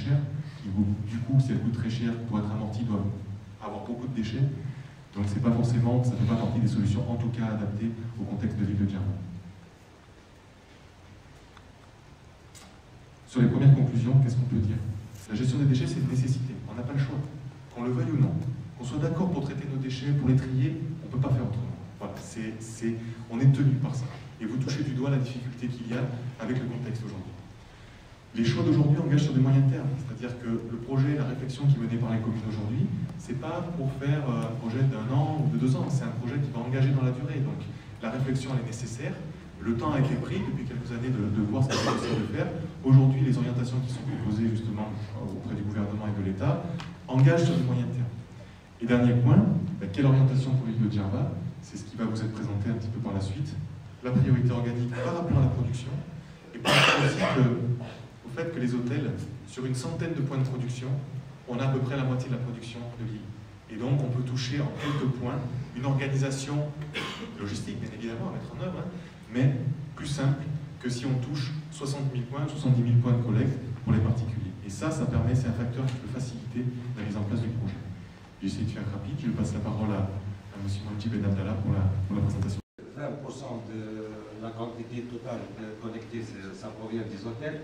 cher, qui du coup, si elles coûtent très cher, pour être amorties, doivent avoir beaucoup de déchets. Donc c'est pas forcément, ça ne fait pas partie des solutions, en tout cas adaptées au contexte de l'île de Djerba. Sur les premières conclusions, qu'est-ce qu'on peut dire? La gestion des déchets, c'est une nécessité. On n'a pas le choix. Qu'on le veuille ou non. Qu'on soit d'accord pour traiter nos déchets, pour les trier, on ne peut pas faire autrement. Voilà, on est tenu par ça. Et vous touchez du doigt la difficulté qu'il y a avec le contexte aujourd'hui. Les choix d'aujourd'hui engagent sur des moyens termes. C'est-à-dire que le projet, la réflexion qui est menée par les communes aujourd'hui, c'est pas pour faire un projet d'1 an ou de 2 ans. C'est un projet qui va engager dans la durée. Donc la réflexion, elle est nécessaire. Le temps a été pris depuis quelques années de voir ce qu'il est possible de faire. Aujourd'hui, les orientations qui sont proposées justement auprès du gouvernement et de l'État engagent sur des moyens termes. Et dernier point, quelle orientation pour l'île de Djerba? C'est ce qui va vous être présenté un petit peu par la suite. La priorité organique par rapport à la production, et par rapport aussi au fait que les hôtels, sur une centaine de points de production, on a à peu près la moitié de la production de l'île. Et donc on peut toucher en quelques points une organisation logistique, bien évidemment, à mettre en œuvre, mais plus simple que si on touche 60 000 points, 70 000 points de collecte pour les particuliers. Et ça permet, c'est un facteur qui peut faciliter la mise en place du projet. J'essaie de faire rapide, je passe la parole à M. Montib et Abdallah pour la présentation. 20% de la quantité totale collectée, ça provient des hôtels,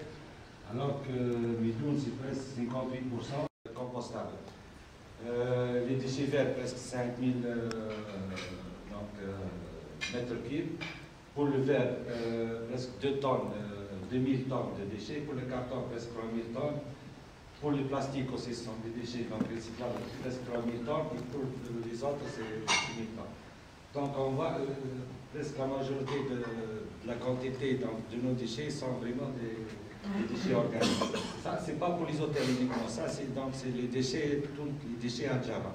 alors que Midoun, c'est presque 58% compostable. Les déchets verts, presque 5000 mètres cubes. Pour le verre, presque 2000 tonnes de déchets. Pour le carton, presque 3000 tonnes. Pour le plastique aussi, ce sont des déchets donc recyclables, presque 3000 tonnes. Et pour les autres, c'est 6000 tonnes. Donc on voit presque la majorité de la quantité de nos déchets sont vraiment des déchets organiques. Ça, c'est pas pour les hôtels uniquement. Ça, c'est les déchets, tous les déchets à Djerba.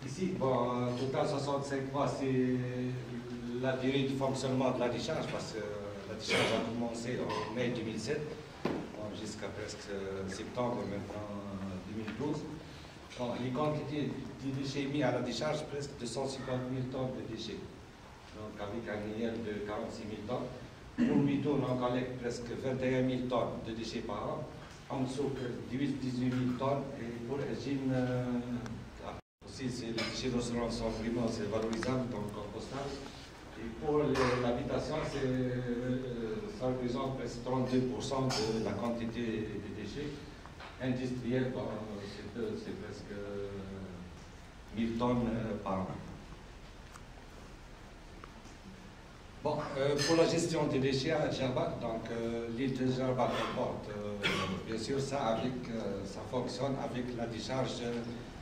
Ici, bon, total 65 mois, c'est la durée de fonctionnement de la décharge, parce que la décharge a commencé en mai 2007, jusqu'à presque septembre maintenant 2012. Bon, les quantités de déchets mis à la décharge, presque 250 000 tonnes de déchets. Donc avec un réel de 46 000 tonnes. Pour Midoun, on collecte presque 21 000 tonnes de déchets par an. En dessous, 18 000 tonnes. Et pour Egine, aussi, les déchets d'océan sont vraiment valorisables, donc compostables. Et pour l'habitation, ça représente presque 32% de la quantité des déchets. Industriels, bon, c'est presque 1000 tonnes par an. Bon, pour la gestion des déchets à Djerba, donc l'île de Djerba comporte, bien sûr, ça fonctionne avec la décharge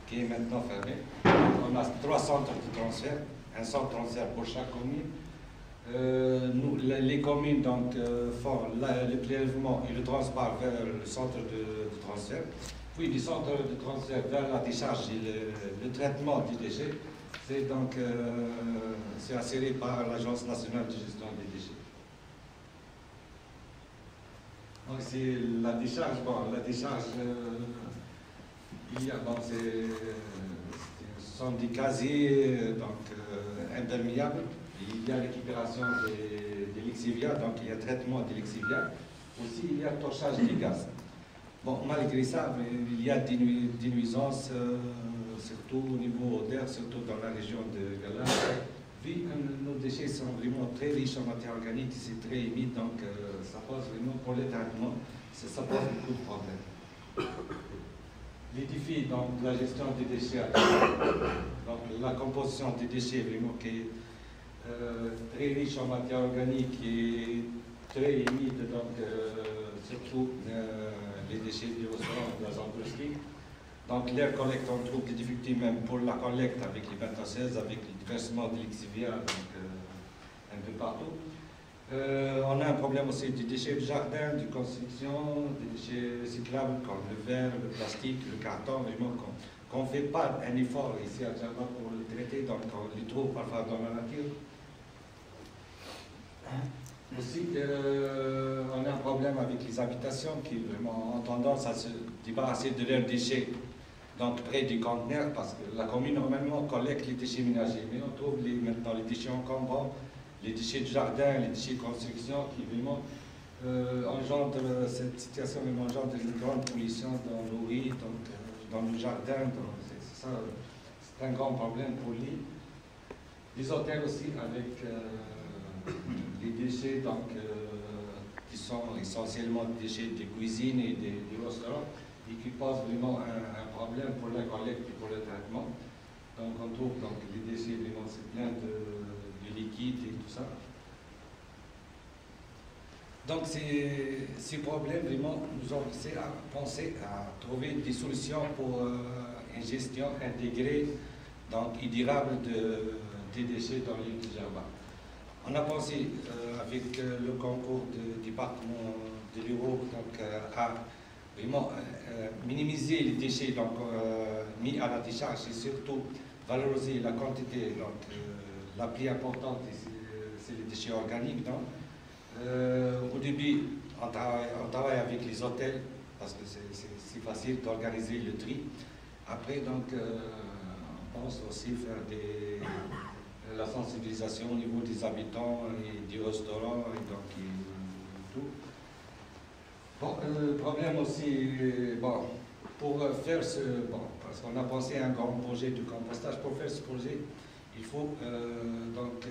qui est maintenant fermée. On a 3 centres de transfert, un centre de transfert pour chaque commune. Les communes donc, font le prélèvement et le transport vers le centre de transfert. Puis du centre de transfert vers la décharge et le traitement des déchets, c'est assuré par l'Agence nationale de gestion des déchets. Donc c'est la décharge, ce sont des casiers imperméables. Il y a récupération de l'exivia, donc il y a traitement de l'exivia. Aussi, il y a torchage des gaz. Bon, malgré ça, il y a des nuisances, surtout au niveau d'air, surtout dans la région de Gala. Puis, nos déchets sont vraiment très riches en matière organique, c'est très humide, donc ça pose vraiment pour les traitements, ça pose beaucoup de problèmes. Les défis donc, de la gestion des déchets, donc la composition des déchets vraiment qui est très riche en matière organique et très humide, donc surtout les déchets du restaurant de la zone touristique. Donc l'air collecte, on trouve des difficultés même pour la collecte avec les pentacèses, avec le versement de l'exivia, donc un peu partout. On a un problème aussi des déchets de jardin, de construction, des déchets recyclables comme le verre, le plastique, le carton, vraiment qu'on ne fait pas un effort ici à Djerba pour les traiter, donc on les trouve parfois dans la nature. Aussi, on a un problème avec les habitations qui vraiment ont tendance à se débarrasser de leurs déchets donc près des conteneurs, parce que la commune normalement collecte les déchets ménagers, mais on trouve maintenant les déchets encombrants, les déchets de jardin, les déchets de construction qui vraiment cette situation engendre une grande pollution dans l'eau, donc dans le jardin. C'est un grand problème pour l'île. Les hôtels aussi avec les déchets donc, qui sont essentiellement des déchets de cuisine et des restaurants et qui posent vraiment un problème pour la collecte et pour le traitement. Donc on trouve donc, les déchets vraiment c'est plein de liquide et tout ça. Donc ces problèmes vraiment nous ont poussé à penser à trouver des solutions pour une gestion intégrée donc, et durable des déchets dans l'île de Djerba. On a pensé avec le concours du département de l'Europe à vraiment minimiser les déchets donc, mis à la décharge et surtout valoriser la quantité. Donc, la plus importante, c'est les déchets organiques. Donc. Au début, on travaille avec les hôtels parce que c'est facile d'organiser le tri. Après, donc, on pense aussi faire la sensibilisation au niveau des habitants et du restaurant et donc et tout. Bon, le problème aussi, bon, pour faire parce qu'on a pensé à un grand projet de compostage, pour faire ce projet, il faut donc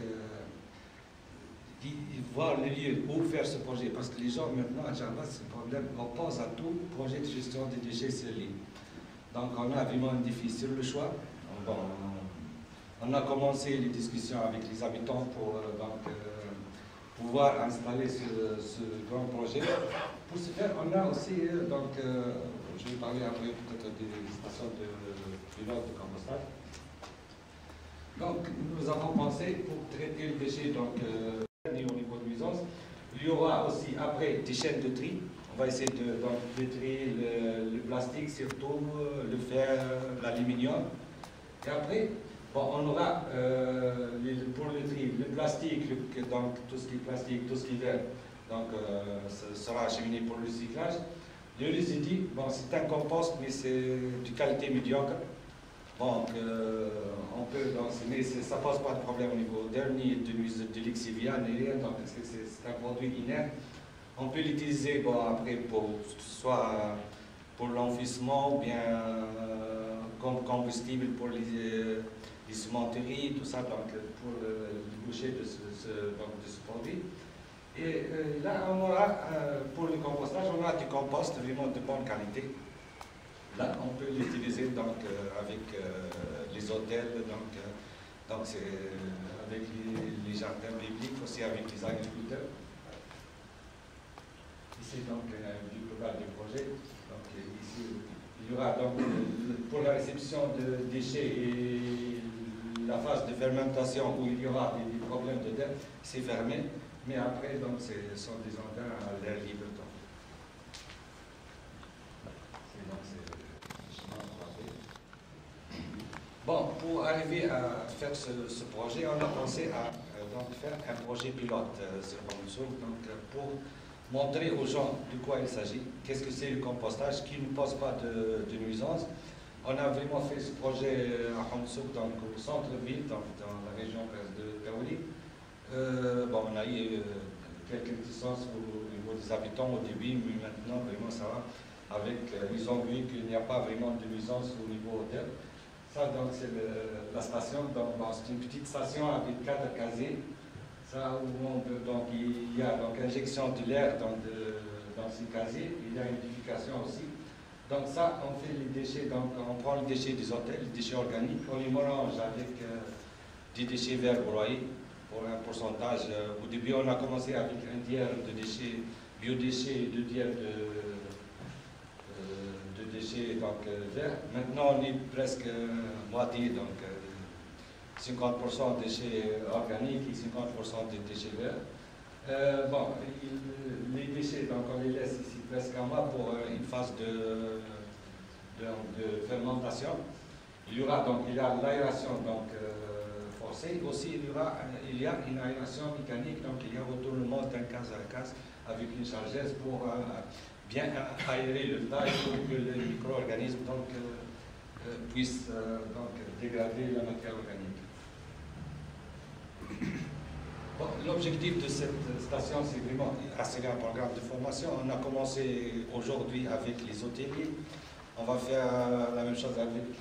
voir le lieu où faire ce projet, parce que les gens maintenant à Djerba, c'est un problème, on pense à tout projet de gestion des déchets sur l'île. Donc on a vraiment un défi sur le choix. Bon, on a commencé les discussions avec les habitants pour pouvoir installer ce grand projet. Pour ce faire, on a aussi, donc, je vais parler après peut-être des stations de pilote de compostage. Donc nous avons pensé pour traiter le déchet, donc, au niveau de nuisance. Il y aura aussi après des chaînes de tri. On va essayer de trier le plastique, surtout le fer, l'aluminium. Et après, bon, on aura pour le tri, le plastique, donc tout ce qui est plastique, tout ce qui est verre, donc ça sera acheminé pour le recyclage. Le résidu, bon, c'est un compost, mais c'est de qualité médiocre. Donc, on peut, mais ça ne pose pas de problème au niveau d'air, ni de lixivia, ni rien, donc c'est un produit inerte. On peut l'utiliser après soit pour l'enfouissement ou bien comme combustible pour les cimenteries, tout ça, donc pour le boucher de ce produit. Et là, on aura, pour le compostage, on aura du compost vraiment de bonne qualité. Là, on peut l'utiliser donc avec les hôtels, donc c'est avec les jardins bibliques, aussi avec les agriculteurs. Ici, donc, du global du projet. Donc, ici, il y aura donc, pour la réception de déchets et la phase de fermentation où il y aura des problèmes de terre, c'est fermé. Mais après, donc, ce sont des engins à l'air libre. Bon, pour arriver à faire ce projet, on a pensé à donc, faire un projet pilote sur Honsouk, donc pour montrer aux gens de quoi il s'agit, qu'est-ce que c'est le compostage, qui ne pose pas de nuisance. On a vraiment fait ce projet à Honsouk, donc au centre-ville, dans la région de Kaouli. Bon, on a eu quelques réticences au niveau des habitants au début, mais maintenant, vraiment, ça va. Ils ont vu qu'il n'y a pas vraiment de nuisance au niveau hôtel. Ça, donc, c'est la station. C'est une petite station avec 4 casiers. Ça, où on peut, donc, il y a donc injection de l'air dans ces casiers. Il y a une purification aussi. Donc, ça, on fait les déchets. Donc, on prend les déchets des hôtels, les déchets organiques, on les mélange avec des déchets verts broyés pour un pourcentage. Au début, on a commencé avec un tiers de déchets, biodéchets et 2 tiers de déchets donc, verts. Maintenant, on est presque moitié, donc 50% de déchets organiques et 50% de déchets verts. Bon, les déchets, donc on les laisse ici presque en bas pour une phase de fermentation. Il y aura donc l'aération forcée. Aussi, il y a une aération mécanique, donc il y a un retournement d'un case à case avec une chargeuse pour bien aérer le taille pour que les micro-organismes puissent dégrader la matière organique. Bon, l'objectif de cette station, c'est vraiment accélérer un programme de formation. On a commencé aujourd'hui avec les hôteliers. On va faire la même chose avec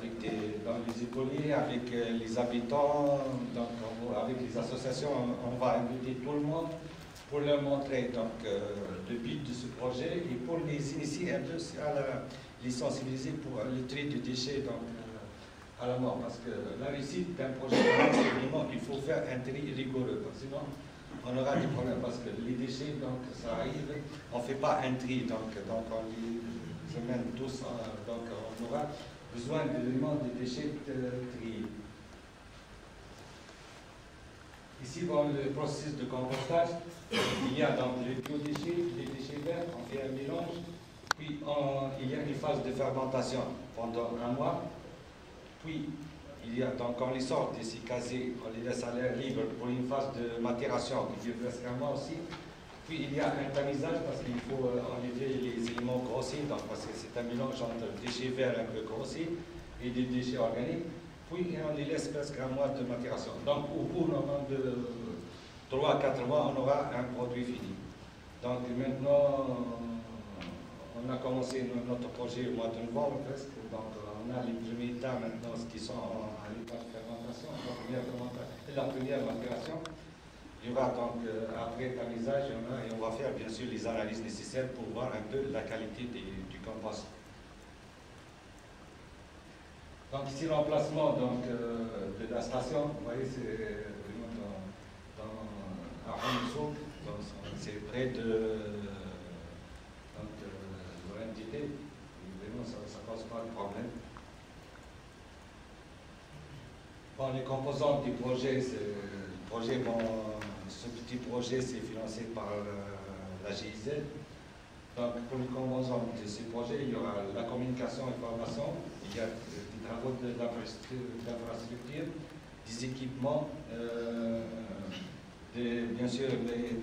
les écoliers, avec les habitants, donc, avec les associations. On va inviter tout le monde pour leur montrer donc, le but de ce projet et pour les initier un peu les sensibiliser pour le tri de déchets donc, à la mort. Parce que la réussite d'un projet, c'est vraiment il faut faire un tri rigoureux. Sinon, on aura des problèmes parce que les déchets, donc, ça arrive, on ne fait pas un tri, donc on les amène tous, donc on aura besoin vraiment de déchets triés. Ici, dans le processus de compostage, il y a donc les biodéchets, les déchets verts, on fait un mélange, puis il y a une phase de fermentation pendant un mois, puis il y a donc on les sort de ces casiers, on les laisse à l'air libre pour une phase de matération qui dure presque un mois aussi. Puis il y a un tamisage parce qu'il faut enlever les éléments grossiers, donc, parce que c'est un mélange entre déchets verts un peu grossiers et des déchets organiques. Puis on les laisse presque un mois de matération. Donc au bout de 3 à 4 mois, on aura un produit fini. Donc maintenant, on a commencé notre projet au mois de novembre presque. Donc on a les premiers tas maintenant qui sont à l'état de fermentation, la première matération. Il y aura donc, après tamisage, et on va faire bien sûr les analyses nécessaires pour voir un peu la qualité du compost. Donc ici, l'emplacement de la station, vous voyez, c'est vraiment à Ronso, c'est près de l'entité. Vraiment, ça ne cause pas de problème. Bon, les composantes du projet, ce petit projet, c'est financé par la GIZ. Donc, pour les composantes de ce projet, il y aura la communication et formation, il y a des travaux d'infrastructure, des équipements, bien sûr,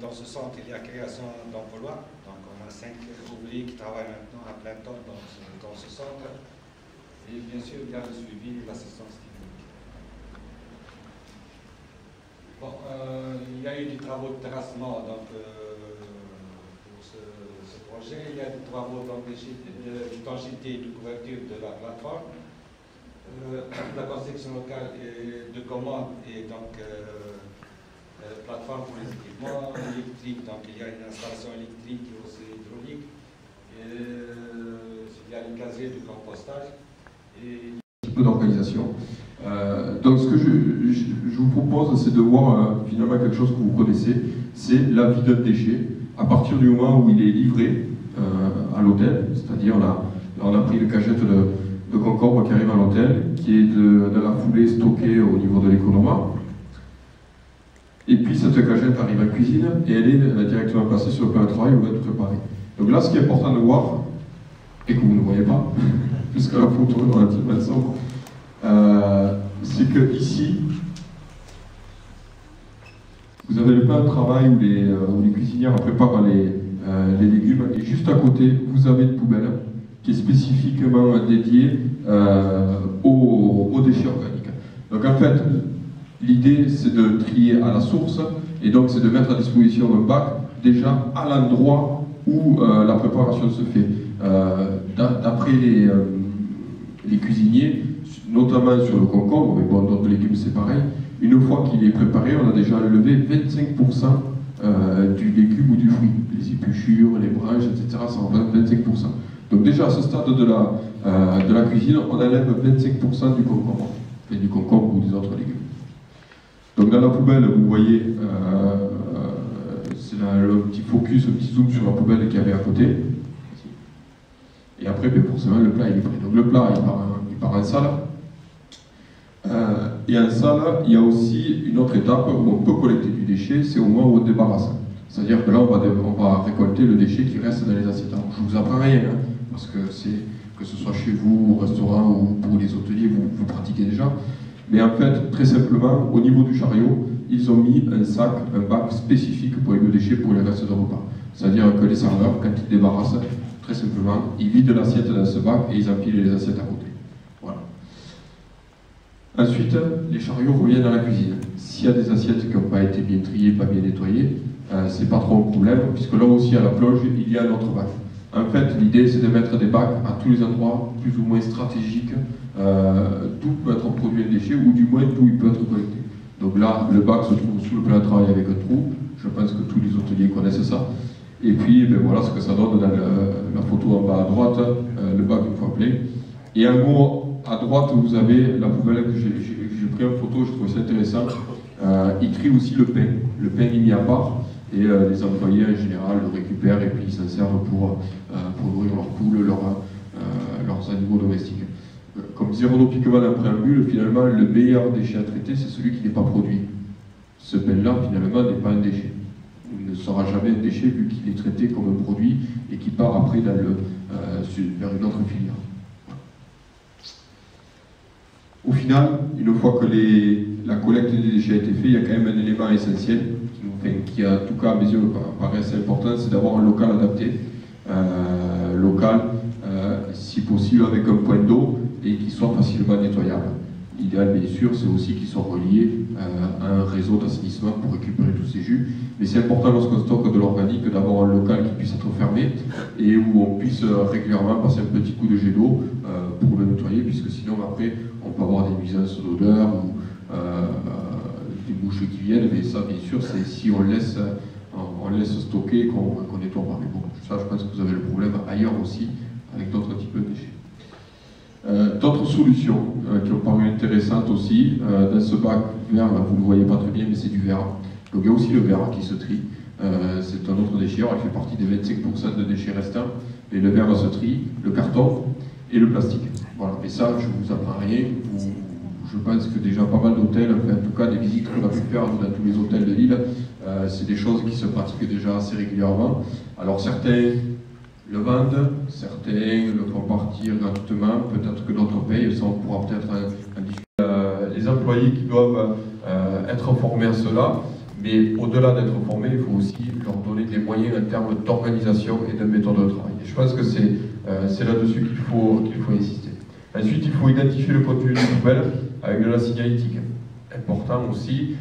dans ce centre, il y a création d'emplois. Donc, on a 5 ouvriers qui travaillent maintenant à plein temps dans ce centre. Et bien sûr, il y a le suivi et l'assistance technique. Bon, il y a eu des travaux de terrassement donc, pour ce projet. Il y a des travaux d'étanchéité et de couverture de la plateforme. La construction locale de commandes et donc plateforme pour les équipements électriques. Donc il y a une installation électrique et aussi hydraulique. Il y a les casiers de compostage. Et un peu d'organisation. Donc ce que je vous propose, c'est de voir finalement quelque chose que vous connaissez, c'est la vie d'un déchet à partir du moment où il est livré à l'hôtel, c'est-à-dire là on a pris une cagette de concombre qui arrive à l'hôtel, qui est de la foulée stockée au niveau de l'économa. Et puis cette cagette arrive en cuisine et elle est directement passée sur le plan de travail où elle va être préparée. Donc là, ce qui est important de voir, et que vous ne voyez pas, puisque la photo est relativement sombre, c'est que ici, vous avez le plan de travail où les cuisinières préparent les légumes, et juste à côté, vous avez une poubelle qui est spécifiquement dédiée aux déchets organiques. Donc en fait, l'idée c'est de trier à la source, et donc c'est de mettre à disposition un bac déjà à l'endroit où la préparation se fait. D'après les cuisiniers, notamment sur le concombre, mais bon, d'autres légumes c'est pareil, une fois qu'il est préparé, on a déjà enlevé 25% du légume ou du fruit. Les épluchures, les branches, etc., ça représente 25%. Donc déjà à ce stade de la cuisine, on enlève 25% du concombre, et du concombre ou des autres légumes. Donc dans la poubelle, vous voyez, c'est le petit focus, un petit zoom sur la poubelle qu'il y avait à côté. Et après, bien forcément, le plat il est prêt. Donc le plat, il part en salle. Et en salle, il y a aussi une autre étape où on peut collecter du déchet, c'est au moment où on débarrasse. C'est-à-dire que là, on va récolter le déchet qui reste dans les assiettes. Alors, je ne vous apprends rien, hein, parce que ce soit chez vous, au restaurant ou pour les hôteliers, vous pratiquez déjà. Mais en fait, très simplement, au niveau du chariot, ils ont mis un bac spécifique pour les biodéchets pour les restes de repas. C'est-à-dire que les serveurs, quand ils débarrassent, très simplement, ils vident l'assiette dans ce bac et ils empilent les assiettes à côté. Voilà. Ensuite, les chariots reviennent à la cuisine. s'il y a des assiettes qui n'ont pas été bien triées, pas bien nettoyées, c'est pas trop un problème, puisque là aussi à la plonge, il y a un autre bac. En fait, l'idée c'est de mettre des bacs à tous les endroits plus ou moins stratégiques, d'où peut être produit un déchet, ou du moins d'où il peut être collecté. Donc là, le bac se trouve sous le plan de travail avec un trou, je pense que tous les hôteliers connaissent ça. Et puis, ben voilà ce que ça donne dans la photo en bas à droite, le bac une fois plein. Et en gros, à droite, vous avez la poubelle que j'ai pris en photo, je trouve ça intéressant. Il trie aussi le pain il mis à part, et les employés en général le récupèrent et puis ils s'en servent pour nourrir leurs poules, leurs animaux domestiques. Comme disait Renaud Piqueval en préambule, finalement, le meilleur déchet à traiter, c'est celui qui n'est pas produit. Ce pain-là, finalement, n'est pas un déchet. Il ne sera jamais un déchet vu qu'il est traité comme un produit et qui part après vers une autre filière. Au final, une fois que la collecte des déchets a été faite, il y a quand même un élément essentiel qui en tout cas à mes yeux paraît assez important, c'est d'avoir un local adapté, si possible avec un point d'eau et qui soit facilement nettoyable. L'idéal bien sûr c'est aussi qu'ils soient reliés à un réseau d'assainissement pour récupérer tous ces jus, mais c'est important lorsqu'on stocke de l'organique d'avoir un local qui puisse être fermé et où on puisse régulièrement passer un petit coup de jet d'eau pour le nettoyer, puisque sinon après on peut avoir des nuisances d'odeur ou des mouches qui viennent, mais ça bien sûr c'est si on laisse stocker et qu'on nettoie pas. Mais bon, ça je pense que vous avez le problème ailleurs aussi avec d'autres types de déchets. D'autres solutions qui ont paru intéressantes aussi, dans ce bac vert, là, vous ne le voyez pas très bien, mais c'est du verre. Donc il y a aussi le verre qui se trie, c'est un autre déchet, alors il fait partie des 25% de déchets restants, et le verre se trie, le carton et le plastique. Voilà, mais ça je ne vous apprends rien, je pense que déjà pas mal d'hôtels, en tout cas des visites qu'on a pu faire dans tous les hôtels de l'île, c'est des choses qui se pratiquent déjà assez régulièrement. Alors certains le vendent, certains le font partir gratuitement, peut-être que d'autres payent, ça on pourra peut-être en discuter. Les employés qui doivent être formés à cela, mais au-delà d'être formés, il faut aussi leur donner des moyens en termes d'organisation et de méthode de travail. Et je pense que c'est là-dessus qu'il faut insister. Ensuite, il faut identifier le contenu des poubelles avec de la signalétique. Important aussi,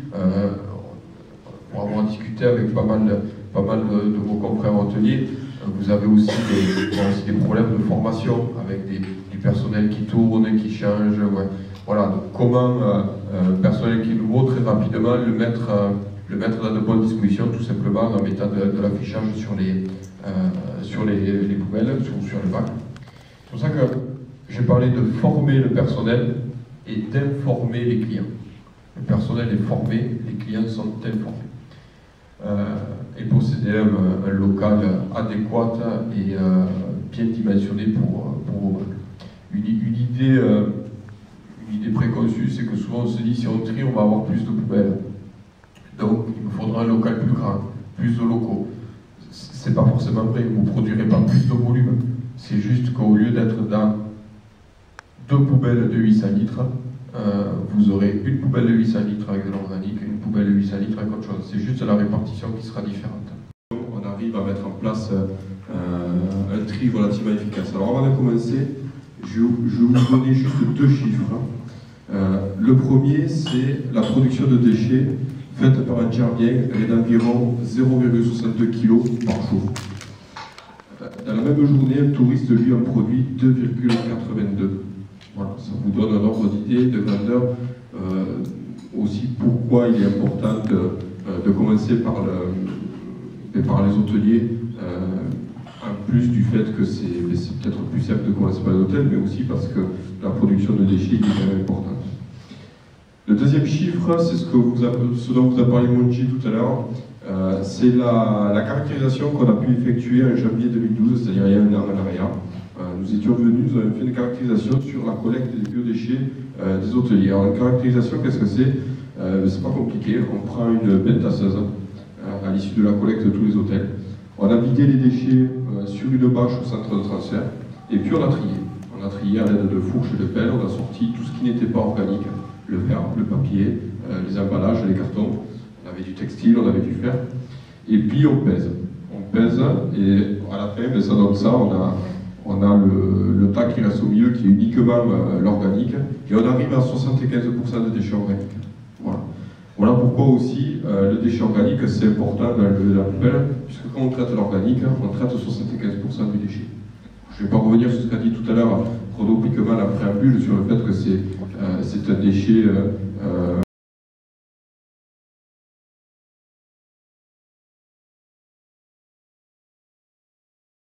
pour avoir discuté avec pas mal de vos confrères hôteliers, vous avez aussi des problèmes de formation avec du personnel qui tourne, qui change. Ouais. Voilà, donc comment personnel qui est nouveau, très rapidement le mettre dans de bonnes dispositions, tout simplement en mettant de l'affichage sur les poubelles, sur les bacs. C'est pour ça que j'ai parlé de former le personnel et d'informer les clients. Le personnel est formé, les clients sont informés. Et posséder un local adéquat et bien dimensionné pour vos bacs. Une idée préconçue, c'est que souvent on se dit si on trie, on va avoir plus de poubelles. Donc il nous faudra un local plus grand, plus de locaux. C'est pas forcément vrai, vous ne produirez pas plus de volume. C'est juste qu'au lieu d'être dans 2 poubelles de 800 litres, vous aurez une poubelle de 800 litres avec de l'organique et une poubelle de 800 litres avec autre chose. C'est juste la répartition qui sera différente. On arrive à mettre en place un tri relativement efficace. Alors avant de commencer, je vais vous donner juste 2 chiffres. Le premier, c'est la production de déchets faite par un gerbien, elle est d'environ 0,62 kg par jour. Dans la même journée, un touriste, lui, en produit 2,82. Voilà, ça vous donne un ordre d'idée, de grandeur, aussi pourquoi il est important de commencer par les hôteliers, en plus du fait que c'est peut-être plus simple de commencer par les hôtels, mais aussi parce que la production de déchets est quand même importante. Le deuxième chiffre, c'est ce dont vous a parlé Monji tout à l'heure, c'est la caractérisation qu'on a pu effectuer en janvier 2012, c'est-à-dire il y a un an en arrière. Nous étions venus, nous avons fait une caractérisation sur la collecte des biodéchets des hôteliers. Alors une caractérisation, qu'est-ce que c'est? C'est pas compliqué, on prend une benne tasseuse à l'issue de la collecte de tous les hôtels. On a vidé les déchets sur une bâche au centre de transfert, et puis on a trié. On a trié à l'aide de fourches et de pelles, on a sorti tout ce qui n'était pas organique, le verre, le papier, les emballages, les cartons. On avait du textile, on avait du fer, et puis on pèse. On pèse, et à la fin, ça donne ça, on a le tas qui reste au milieu, qui est uniquement l'organique, et on arrive à 75% de déchets organiques. Voilà. Voilà pourquoi aussi le déchet organique, c'est important dans la poubelle, puisque quand on traite l'organique, on traite 75% du déchet. Je ne vais pas revenir sur ce qu'a dit tout à l'heure Renaud Piquemal en préambule sur le fait que c'est un déchet